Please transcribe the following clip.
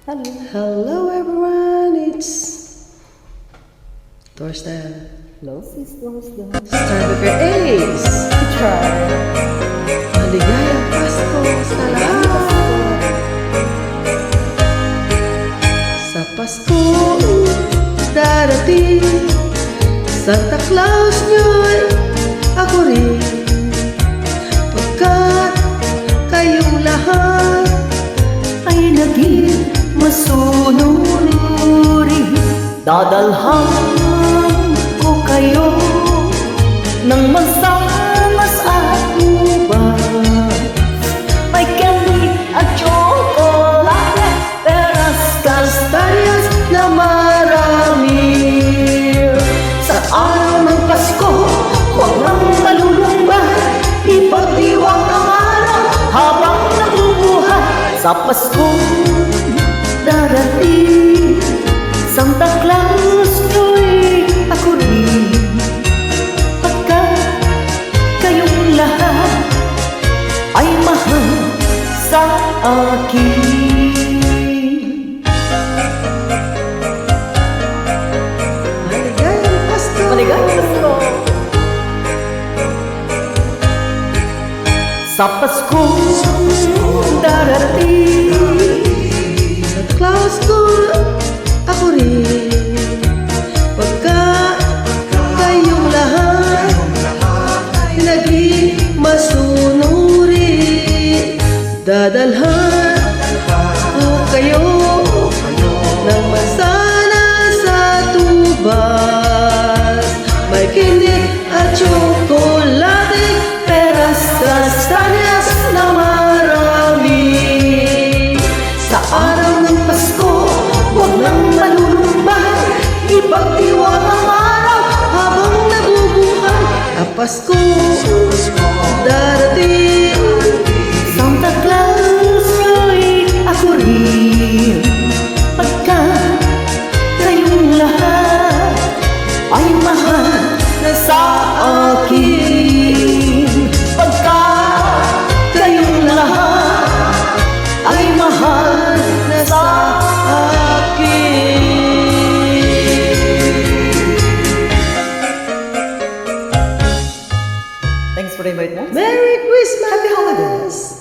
Hello. Hello everyone, it's Torsten. Hello, sisters. Start with your A's. Try. Maligayang Pasko sa lahat. Sa Pasko darating, Santa Claus nyo'y ako rin. Pagkat kayong lahat Ay naging masunuri, dadalhan ko kayo ng masama sa gubat. May candy at chocolate, peras, kastanyas na marami. sa araw ng Pasko, huwag nang malulumbay, ipagdiwang ang araw habang nabubuhay. Sa Pasko darating, Santa Claus nyo'y ako rin. Pagkat kayong lahat ay mahal sa akin. Maligayang Pasko. Maligayang Pasko. Sa Pasko darating, Sa Claus ko ako rin. Pagka kayong lahat naging masunuri, dadalhan ko kayo ng masana sa tubas. May kinig at tsokolate, peras, kastanyas na marami. sa araw ng Pasko, huwag nang malulumbay, ipagdiwang ang araw Habang nabubuhay ang Pasko darating, Santa Claus nyo'y ako rin. Pagkat kayong lahat ay mahal